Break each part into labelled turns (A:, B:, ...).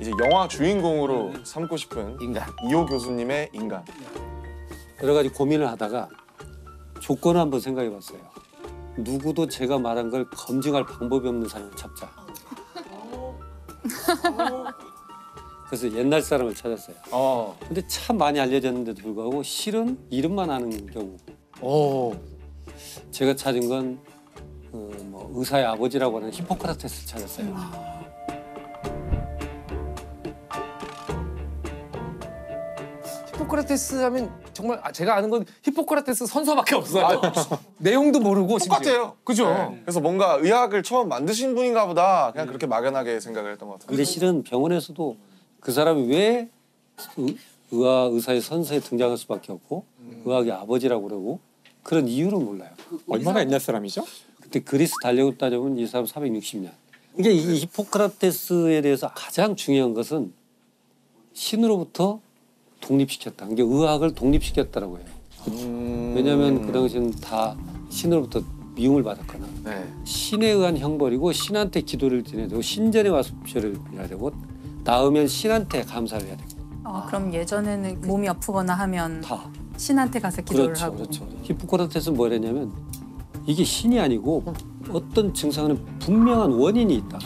A: 이제 영화 주인공으로 삼고 싶은
B: 인간.
A: 이호 교수님의 인간.
C: 여러 가지 고민을 하다가 조건을 한번 생각해봤어요. 누구도 제가 말한 걸 검증할 방법이 없는 사람을 찾자. 그래서 옛날 사람을 찾았어요. 근데 참 많이 알려졌는데도 불구하고 실은 이름만 아는 경우. 제가 찾은 건 뭐 의사의 아버지라고 하는 히포크라테스 찾았어요.
B: 히포크라테스 하면 정말 제가 아는 건 히포크라테스 선서밖에 없어요. 내용도 모르고
A: 똑같아요.
B: 그죠?
A: 네. 그래서 뭔가 의학을 처음 만드신 분인가 보다 그냥 그렇게 막연하게 생각을 했던 것 같아요.
C: 근데 실은 병원에서도 그 사람이 왜 의사의 선서에 등장할 수밖에 없고 의학의 아버지라고 그러고 그런 이유를 몰라요.
D: 얼마나 옛날 사람이죠?
C: 그때 그리스 달력으로 따져보면 이 사람 460년. 이게 이 히포크라테스에 대해서 가장 중요한 것은 신으로부터 독립시켰다. 이게 의학을 독립시켰다라고 해요. 왜냐하면 그 당시에는 다 신으로부터 미움을 받았거나 신에 의한 형벌이고 신한테 기도를 드려야 되고 신전에 와서 묵셔를 해야 되고 나으면 신한테 감사를 해야 되고.
E: 그럼 예전에는 몸이 아프거나 하면
C: 다.
E: 신한테 가서 기도를 하고.
C: 그렇죠. 히포크라테스는 뭐랬냐면 이게 신이 아니고 어떤 증상은 분명한 원인이 있다.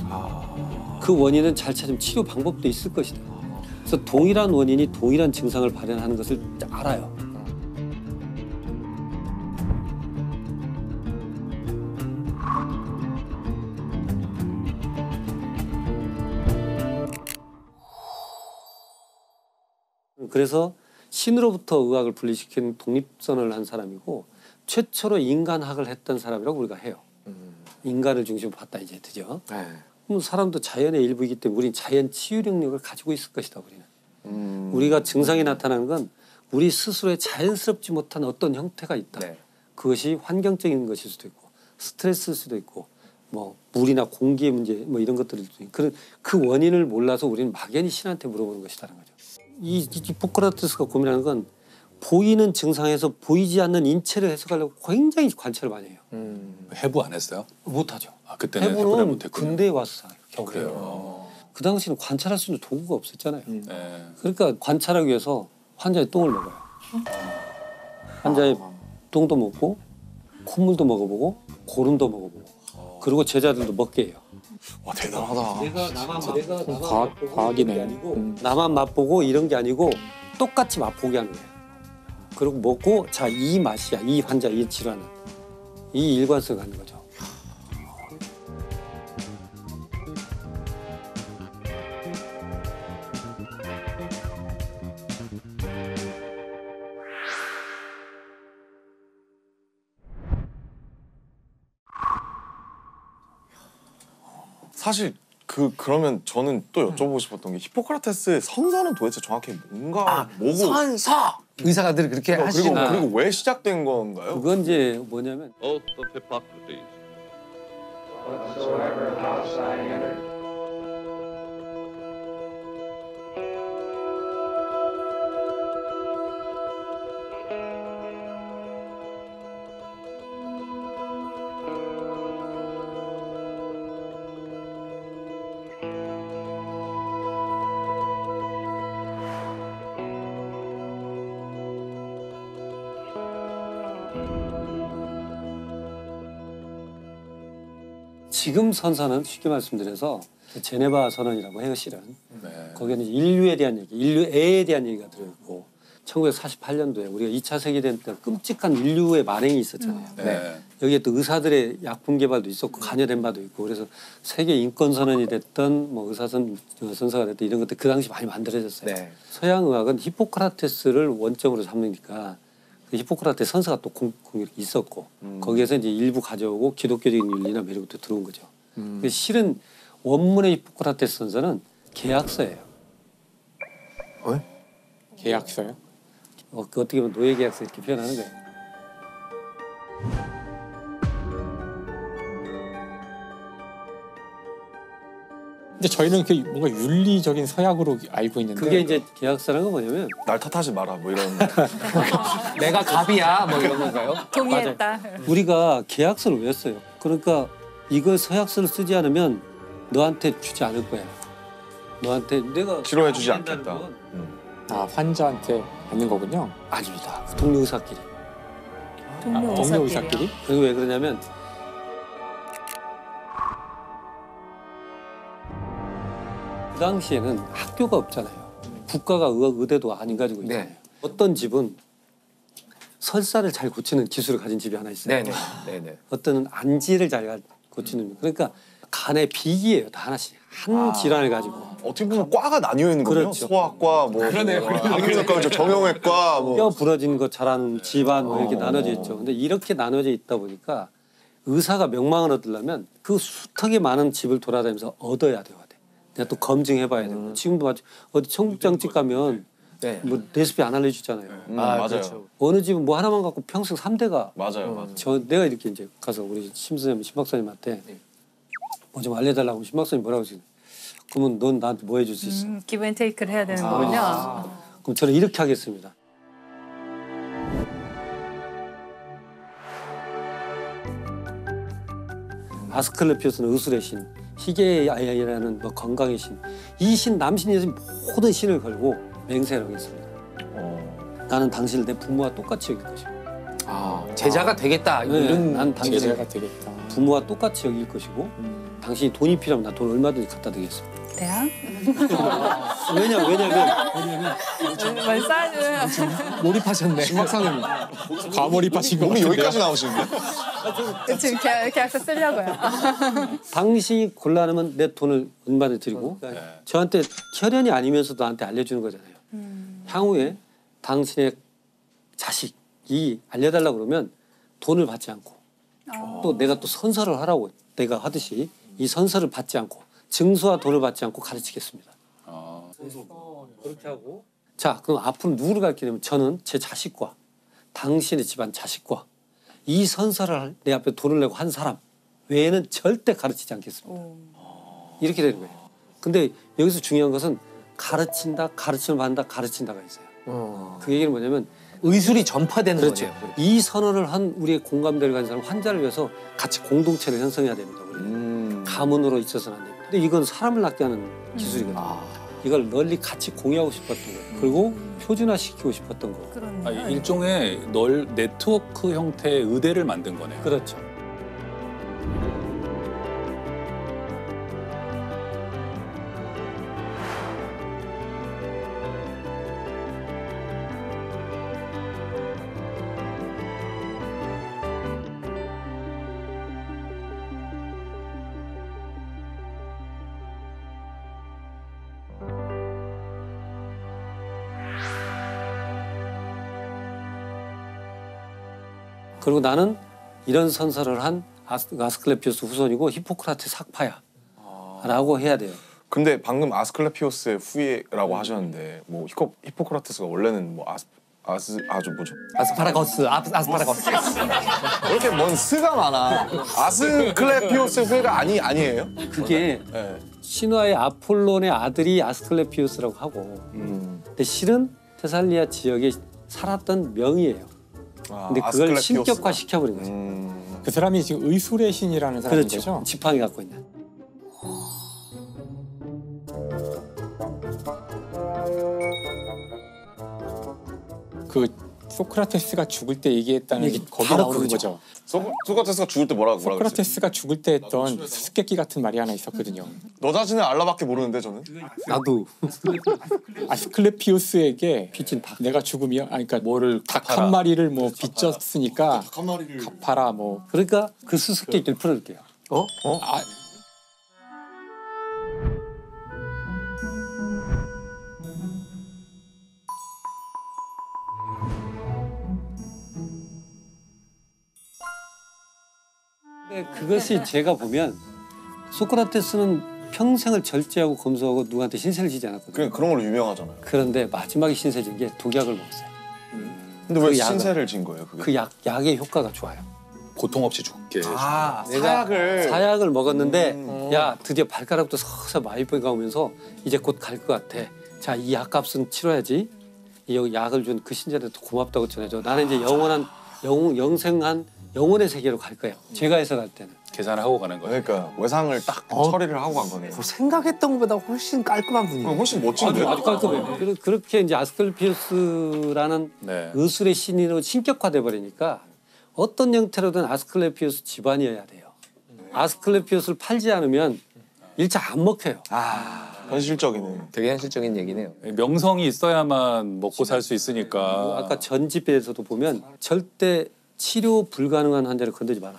C: 그 원인은 잘 찾으면 치료 방법도 있을 것이다. 그래서 동일한 원인이 동일한 증상을 발현하는 것을 알아요. 그래서 신으로부터 의학을 분리시킨 독립선언을 한 사람이고 최초로 인간학을 했던 사람이라고 우리가 해요. 인간을 중심으로 봤다 이제 드디어. 그럼 사람도 자연의 일부이기 때문에 우리는 자연 치유 능력을 가지고 있을 것이다. 우리는. 우리가 증상이 나타나는 건 우리 스스로의 자연스럽지 못한 어떤 형태가 있다. 그것이 환경적인 것일 수도 있고 스트레스일 수도 있고 뭐 물이나 공기의 문제 뭐 이런 것들일 수도 있고 그런 그 원인을 몰라서 우리는 막연히 신한테 물어보는 것이라는 거죠. 이 히포크라테스가 고민하는 건 보이는 증상에서 보이지 않는 인체를 해석하려고 굉장히 관찰을 많이 해요.
D: 해부 안 했어요?
C: 못하죠.
D: 그때는 해부를 못했군요.
C: 근대에 와서 겨우
D: 그래요.
C: 그 당시에는 관찰할 수 있는 도구가 없었잖아요. 그러니까 관찰하기 위해서 환자의 똥을 먹어요. 환자의 똥도 먹고 콧물도 먹어보고 고름도 먹어보고 그리고 제자들도 먹게 해요.
A: 와 대단하다.
C: 내가 나만
D: 과학이네.
C: 나만 맛보고 이런 게 아니고 똑같이 맛보게 하는 거예요. 그리고 먹고 자 이 맛이야 이 환자 이 질환은 이 일관성을 갖는 거죠.
A: 사실 그러면 저는 또 여쭤보고 싶었던 게 히포크라테스의 선서는 도대체 정확히 뭔가 뭐고
B: 선서! 의사가들 그렇게 하시나.
A: 그리고 왜 시작된 건가요?
C: 그건 이제 뭐냐면
F: Oath of Hippocrates.
C: 지금 선서는 쉽게 말씀드려서 제네바 선언이라고 해요, 실은. 거기에는 인류에 대한 얘기, 인류애에 대한 얘기가 들어있고 1948년도에 우리가 2차 세계대전 때 끔찍한 인류의 만행이 있었잖아요. 여기에 또 의사들의 약품 개발도 있었고 관여된 바도 있고 그래서 세계 인권 선언이 됐던 뭐 선서가 됐던 이런 것들 그 당시 많이 만들어졌어요. 서양 의학은 히포크라테스를 원점으로 삼으니까 그 히포크라테스 선서가 또 있었고 거기에서 이제 일부 가져오고 기독교적인 윤리나 뭐 이런 것도 들어온 거죠. 실은 원문의 히포크라테스 선서는 계약서예요.
D: 계약서요?
C: 그 어떻게 보면 노예 계약서 이렇게 표현하는 거예요.
D: 근데 저희는 그 뭔가 윤리적인 서약으로 알고 있는데
C: 그게 이제 계약서라는 건 뭐냐면
A: 날 탓하지 마라 뭐 이런.
B: 내가 갑이야 뭐 이런 건가요?
E: 동의했다.
C: 우리가 계약서를 왜 써요? 그러니까 이걸 서약서를 쓰지 않으면 너한테 주지 않을 거야. 너한테 내가
A: 치료해주지
C: 된다는
A: 않겠다.
C: 건
D: 아 환자한테 받는 거군요.
C: 아닙니다. 동료 의사끼리.
D: 동료 의사끼리?
C: 그리고 왜 그러냐면 그 당시에는 학교가 없잖아요. 국가가 의대도 안 가지고 있잖아요.
B: 네.
C: 어떤 집은 설사를 잘 고치는 기술을 가진 집이 하나 있어요.
B: 네네. 네네.
C: 어떤 안지를 잘 고치는 그러니까 간의 비기예요. 다 하나씩 한 질환을 가지고.
A: 어떻게 보면 과가 나뉘어 있는 거예요.
C: 그렇죠.
A: 소아과, 뭐 한의학과, 정형외과, 뭐
C: 뼈 부러진 거 잘하는 집안 뭐 이렇게 나눠져 있죠. 근데 이렇게 나눠져 있다 보니까 의사가 명망을 얻으려면 그 수턱이 많은 집을 돌아다니면서 얻어야 돼요. 내가 또 검증해봐야 되고 지금도 어디 청국장집 가면
B: 네.
C: 뭐 레시피 안 알려주잖아요.
A: 맞아요.
B: 그렇죠.
C: 어느 집은 뭐 하나만 갖고 평생 3대가
A: 맞아요.
C: 내가 이렇게 이제 가서 우리 심 선생님, 심 박사님한테 뭐 좀 알려달라고 심 박사님 뭐라고 하시는 그러면 넌 나한테 뭐 해줄 수 있어?
E: 기브 앤 테이크를 해야 되는 거군요.
C: 그럼 저는 이렇게 하겠습니다. 아스클레피오스는 의술의 신, 희계의 아이라는 뭐 건강의 신, 이 신, 남신, 여신 모든 신을 걸고 맹세를 하겠습니다. 나는 당신을 내 부모와 똑같이 여길 것이고,
B: 제자가 되겠다.
C: 네,
B: 이런
C: 난 당신을
D: 제자가 되겠다.
C: 부모와 똑같이 여길 것이고, 당신이 돈이 필요하면 나 돈 얼마든지 갖다 드리겠습니다.
E: 대학?
C: 왜냐면
E: 말싸는
B: 몰입하셨네.
D: 박사님 과몰입하신 거
A: 몸이
D: 같은데요?
A: 여기까지 나오시는데?
E: 지금 계약서 쓰려고요.
C: 당신이 곤란하면 내 돈을 얼마든지 드리고, 저한테 혈연이 아니면서도 나한테 알려주는 거잖아요. 향후에 당신의 자식이 알려달라고 그러면 돈을 받지 않고 또 내가 또 선서를 하라고 내가 하듯이 이 선서를 받지 않고 증서와 돈을 받지 않고 가르치겠습니다. 그렇게 하고 자 그럼 앞으로 누구를 가르치냐면 저는 제 자식과 당신의 집안 자식과 이 선서를 내 앞에 돈을 내고 한 사람 외에는 절대 가르치지 않겠습니다. 이렇게 되는 거예요. 근데 여기서 중요한 것은 가르친다, 가르침을 받는다, 가르친다가 있어요. 그 얘기는 뭐냐면
B: 의술이 전파되는
C: 그렇죠.
B: 거죠.
C: 이 선언을 한 우리의 공감대를 가진 사람 환자를 위해서 같이 공동체를 형성해야 됩니다. 우리 가문으로 있어서는 안 됩니다. 근데 이건 사람을 낫게 하는 기술이거든요. 이걸 널리 같이 공유하고 싶었던 거예요. 그리고 표준화시키고 싶었던 거고.
E: 그렇네요.
F: 일종의 네트워크 형태의 의대를 만든 거네요.
C: 그렇죠. 그리고 나는 이런 선서를 한 아스클레피오스 후손이고 히포크라테스 학파야라고 해야 돼요.
A: 근데 방금 아스클레피오스의 후예라고 하셨는데 뭐 히포크라테스가 원래는 뭐 아주 뭐죠?
B: 아스파라거스. 아스파라거스.
A: 왜 이렇게 뭔 스가 많아? 아스클레피오스 후예가 아니에요?
C: 그게
A: 네.
C: 신화의 아폴론의 아들이 아스클레피오스라고 하고 근데 실은 테살리아 지역에 살았던 명이에요. 근데 그걸
A: 아스클레피오스가.
C: 신격화 시켜버린 거죠.
D: 그 사람이 지금 의술의 신이라는 사람인
C: 그렇죠.
D: 거죠?
C: 지팡이 갖고 있는.
D: 그 소크라테스가 죽을 때 얘기했다는
C: 얘기
D: 거기
C: 바로
D: 나오는
C: 그거죠.
D: 거죠.
A: 소크라테스가 죽을 때 뭐라고 그랬어요?
D: 소크라테스가 죽을 때 했던 수수께끼 같은 말이 하나 있었거든요.
A: 너 자신을 알라밖에 모르는데 저는.
C: 나도
D: 아스클레피오스에게
C: 빚진 닭.
D: 내가 죽으면 그러니까
F: 뭐를
D: 닭 한 마리를 뭐 빚졌으니까 갚아라 뭐.
C: 그러니까 그 수수께끼를 풀어줄게요.
D: 아,
C: 근데 그것이 제가 보면 소크라테스는 평생을 절제하고 검소하고 누구한테 신세를 지지 않았거든요.
A: 그런 걸로 유명하잖아요.
C: 그런데 마지막에 신세 진 게 독약을 먹었어요.
A: 근데 왜
C: 그 약은-
A: 신세를 진 거예요? 그게?
C: 그 약의 효과가 좋아요.
F: 고통 없이 죽게.
C: 사약을 먹었는데 야 드디어 발가락부터 서서 마비가 오면서 이제 곧 갈 것 같아. 자, 이 약값은 치러야지. 이 약을 준 그 신자한테 고맙다고 전해줘. 나는 이제 영원한 영생한 영혼의 세계로 갈 거예요. 제가 해석할 때는.
F: 계산하고 가는 거예요.
A: 그러니까 외상을 딱 처리를 하고 간 거네요.
B: 생각했던 것보다 훨씬 깔끔한 분이에요.
A: 훨씬 멋진데.
C: 아주 깔끔해요. 그렇게 이제 아스클레피우스라는
F: 네.
C: 의술의 신인으로 신격화돼 버리니까 어떤 형태로든 아스클레피우스 집안이어야 돼요. 아스클레피우스를 팔지 않으면 1차 안 먹혀요.
A: 현실적이네.
B: 되게 현실적인 얘기네요.
F: 명성이 있어야만 먹고 살 수 있으니까.
C: 아까 전 집에서도 보면 절대 치료 불가능한 환자를 건드리지 마라.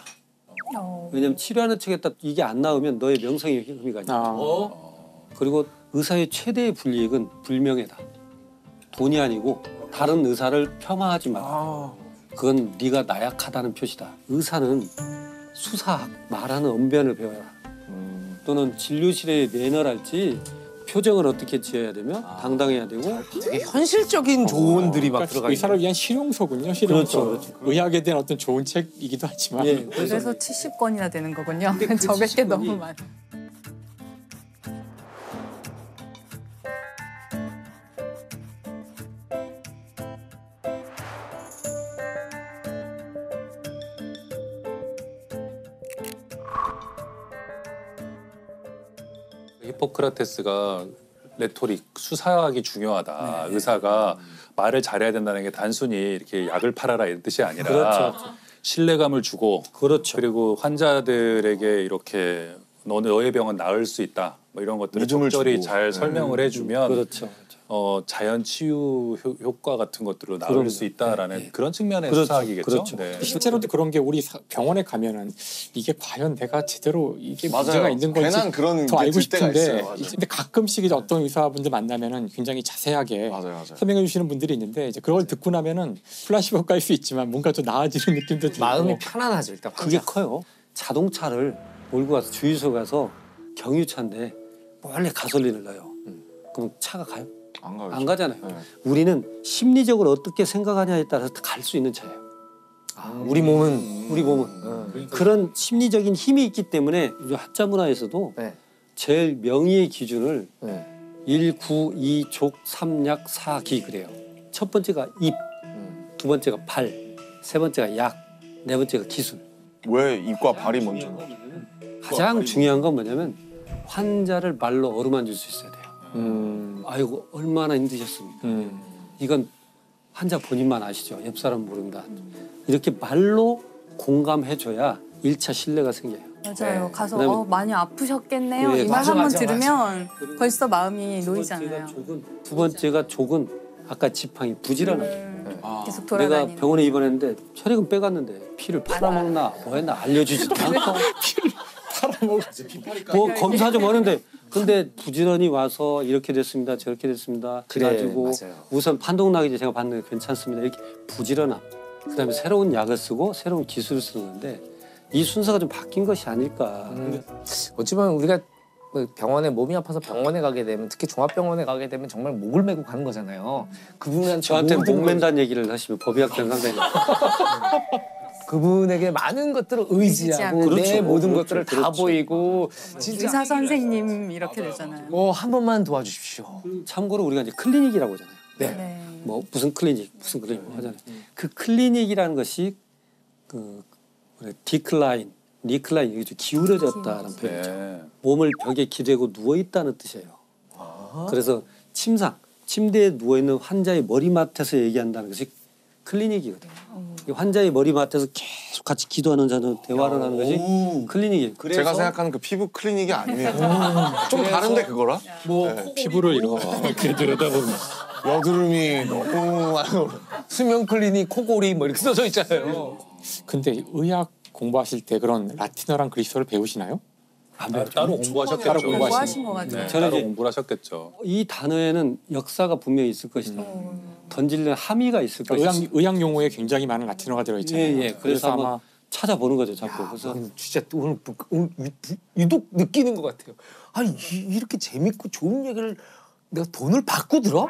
C: 왜냐면 치료하는 척에다 이게 안 나오면 너의 명성에 흠이 가니까. 그리고 의사의 최대의 불이익은 불명예다. 돈이 아니고 다른 의사를 폄하하지 마라. 그건 네가 나약하다는 표시다. 의사는 수사학, 말하는 언변을 배워라. 또는 진료실의 매너랄지 표정을 어떻게 지어야 되며 당당해야 되고.
B: 되게 현실적인 조언들이 막
D: 그러니까
B: 들어가
D: 의사를
B: 있는.
D: 위한 실용서군요. 실용서.
C: 그렇죠.
D: 의학에 대한 어떤 좋은 책이기도 하지만
C: 예,
E: 그래서 70권이나 되는 거군요. 적을 게 너무 많아.
F: 히포크라테스가 레토릭, 수사학이 중요하다. 의사가 말을 잘해야 된다는 게 단순히 이렇게 약을 팔아라 이런 뜻이 아니라
C: 그렇죠.
F: 신뢰감을 주고
C: 그렇죠.
F: 그리고 환자들에게 이렇게 너의 병은 나을 수 있다. 뭐 이런 것들을
A: 믿음을
F: 적절히
A: 주고.
F: 잘 설명을 해주면
C: 그렇죠.
F: 자연 치유 효과 같은 것들로 나을
C: 그럼요.
F: 수 있다라는 그런 측면의
C: 그렇죠.
F: 수사학이겠죠.
C: 그렇죠.
F: 네.
D: 실제로도 그런 게 우리 병원에 가면은 이게 과연 내가 제대로 이게
A: 맞아요.
D: 문제가 있는 건지
A: 괜한 그런
D: 더
A: 게
D: 알고
A: 들 때가
D: 싶은데
A: 있어요. 맞아요.
D: 근데 가끔씩 이제 어떤 의사분들 만나면은 굉장히 자세하게
A: 맞아요.
D: 설명해 주시는 분들이 있는데 이제 그걸 듣고 나면은 플라시보 효과일 수 있지만 뭔가 좀 나아지는 느낌도 들고
B: 마음이 편안하죠 일단.
C: 그게 커요. 자동차를 몰고 가서 주유소 가서 경유차인데 원래 가솔린을 넣어요. 그럼 차가 가요?
A: 안 가요.
C: 안 가잖아요.
A: 네.
C: 우리는 심리적으로 어떻게 생각하냐에 따라서 갈 수 있는 차예요.
B: 우리 몸은
C: 우리 몸은 그런 심리적인 힘이 있기 때문에 우리 한자 문화에서도
B: 네.
C: 제일 명의의 기준을
B: 네.
C: 1, 9, 2, 족, 3약, 4기 그래요. 첫 번째가 입, 두 번째가 발, 세 번째가 약, 네 번째가 기술.
A: 왜 입과 발이 먼저?
C: 가장 중요한 건 뭐냐면 환자를 말로 어루만질 수 있어야 돼요. 아이고 얼마나 힘드셨습니까? 이건 환자 본인만 아시죠. 옆 사람 모른다. 이렇게 말로 공감해줘야 1차 신뢰가 생겨요.
E: 맞아요. 가서
C: 그다음에-
E: 많이 아프셨겠네요.
C: 네,
E: 이 말
B: 맞아,
E: 한번
B: 맞아,
E: 들으면 벌써 마음이 놓이잖아요.
C: 두 번째가 족은 아까 지팡이 부지런함.
E: 계속
C: 내가
E: 돌아다니는.
C: 병원에 입원했는데 혈액은 빼갔는데 피를 팔아먹나 뭐했나 알려주지도 않고 뭐 검사 좀 하는데 근데 부지런히 와서 이렇게 됐습니다 저렇게 됐습니다
B: 그래,
C: 그래가지고
B: 맞아요.
C: 우선 판독 나기 전에 제가 봤는데 괜찮습니다 이렇게 부지런함 그다음에 새로운 약을 쓰고 새로운 기술을 쓰는 건데 이 순서가 좀 바뀐 것이 아닐까.
B: 어찌 보면 우리가 뭐 병원에 몸이 아파서 병원에 가게 되면 특히 종합병원에 가게 되면 정말 목을 메고 가는 거잖아요. 그분한테
C: 저한테
B: 모든
C: 목 맨다는 얘기를 하시면 법의학자는 상당히
B: 그분에게 많은 것들을 의지하고
E: 의지하고.
B: 내
C: 그렇죠.
B: 모든
C: 그렇죠.
B: 것들을 다
C: 그렇죠.
B: 보이고 진짜
E: 의사 선생님 이렇게 되잖아요.
B: 한 번만 도와주십시오.
C: 참고로 우리가 이제 클리닉이라고 하잖아요.
E: 네.
C: 뭐 무슨 클리닉 하잖아요. 그 클리닉이라는 것이 그 디클라인, 리클라인 이게 좀 기울어졌다는 표현이죠.
F: 네.
C: 몸을 벽에 기대고 누워 있다는 뜻이에요. 그래서 침대에 누워 있는 환자의 머리맡에서 얘기한다는 것이 클리닉이거든요. 이 환자의 머리맡에서 계속 같이 기도하는 자는 대화를 하는 것이 클리닉이에요. 그래서
A: 제가 생각하는 그 피부 클리닉이 아니네요. 좀 다른데 그거랑?
D: 피부를 이렇게 들여다보면
A: 여드름이 너무 많아요.
B: 수면 클리닉, 코골이 뭐 이렇게 써져 있잖아요.
D: 근데 의학 공부하실 때 그런 라틴어랑 그리스어를 배우시나요?
F: 따로 공부하셨겠죠.
D: 따로
E: 공부하신 것 같아요.
F: 네,
C: 저는
F: 따로
C: 이제-
F: 공부를 하셨겠죠.
C: 이 단어에는 역사가 분명히 있을 것이다. 던지는 함의가 있을 것이다.
D: 의학 용어에 굉장히 많은 라틴어가 들어있잖아요.
C: 예. 그래서 한번 찾아보는 거죠, 자꾸. 그래서
B: 진짜 오늘 유독 느끼는 것 같아요. 아니 이렇게 재밌고 좋은 얘기를 내가 돈을 받고 들어?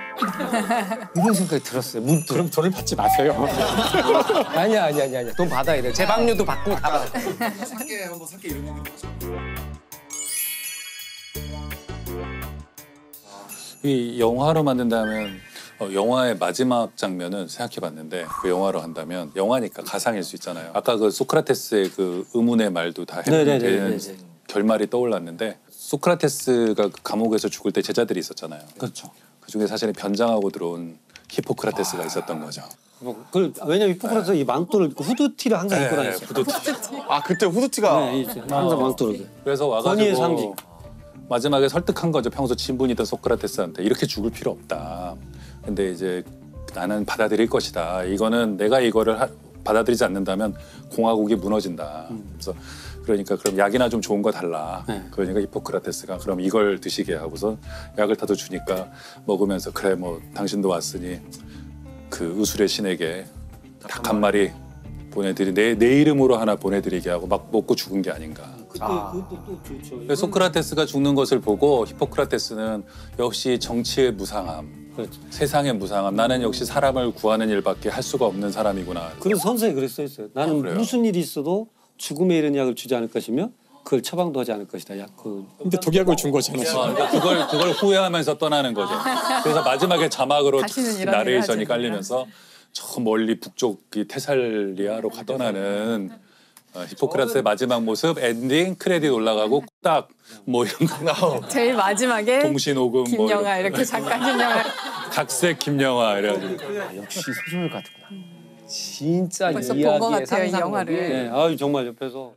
B: 이런 생각이 들었어요. 문득.
D: 그럼 돈을 받지 마세요.
B: 아니야. 돈 받아야 돼. 재방료도 받고 다 받아.
F: 이 영화로 만든다면 영화의 마지막 장면은 생각해봤는데 그 영화로 한다면 영화니까 가상일 수 있잖아요. 아까 그 소크라테스의 그 의문의 말도 다 해결되는 결말이 떠올랐는데 소크라테스가 그 감옥에서 죽을 때 제자들이 있었잖아요.
C: 그렇죠.
F: 그 중에 사실은 변장하고 들어온 히포크라테스가 있었던 거죠.
C: 왜냐면 히포크라테스 이 망토를 후드티를 항상 입고 다녔어요.
F: 후드티.
A: 아 그때 후드티가
C: 네, 항상 망토를.
F: 그래서
C: 권위의
F: 와가지고
C: 상징.
F: 마지막에 설득한 거죠. 평소 친분이던 소크라테스한테 이렇게 죽을 필요 없다. 근데 이제 나는 받아들일 것이다. 이거는 내가 이거를 받아들이지 않는다면 공화국이 무너진다. 그래서 그러니까 그럼 약이나 좀 좋은 거 달라. 그러니까 히포크라테스가 그럼 이걸 드시게 하고서 약을 타도 주니까 먹으면서 그래 뭐 당신도 왔으니 그 의술의 신에게 닭 한 마리 보내드리 내 이름으로 하나 보내드리게 하고 막 먹고 죽은 게 아닌가.
C: 그것도 또 좋죠.
F: 그래서 소크라테스가 죽는 것을 보고 히포크라테스는 역시 정치의 무상함,
C: 그렇죠.
F: 세상의 무상함. 나는 역시 사람을 구하는 일밖에 할 수가 없는 사람이구나.
C: 그래서 선서에 그렇게 써 있어요. 나는
F: 그래요?
C: 무슨 일이 있어도 죽음에 이르는 약을 주지 않을 것이며 그걸 처방도 하지 않을 것이다.
D: 근데 독약을 준 거잖아요.
F: 그러니까 그걸 후회하면서 떠나는 거죠. 그래서 마지막에 자막으로
E: 다시는 이런
F: 나레이션이
E: 일을 하지
F: 깔리면서 저 멀리 북쪽이 테살리아로 떠나는 히포크라테스의 마지막 모습 엔딩 크레딧 올라가고 딱 뭐 이런 거
E: 제일 마지막에
F: 동시녹음 뭐
E: 김영하
F: 이런
E: 이렇게 작가 김영하
F: 각색 김영하 이래가지고
B: 역시 소설 같구나. 진짜
E: 벌써 본 것
B: 이야기의
E: 같아요 이
B: 상상력이
E: 영화를.
C: 네, 아유 정말 옆에서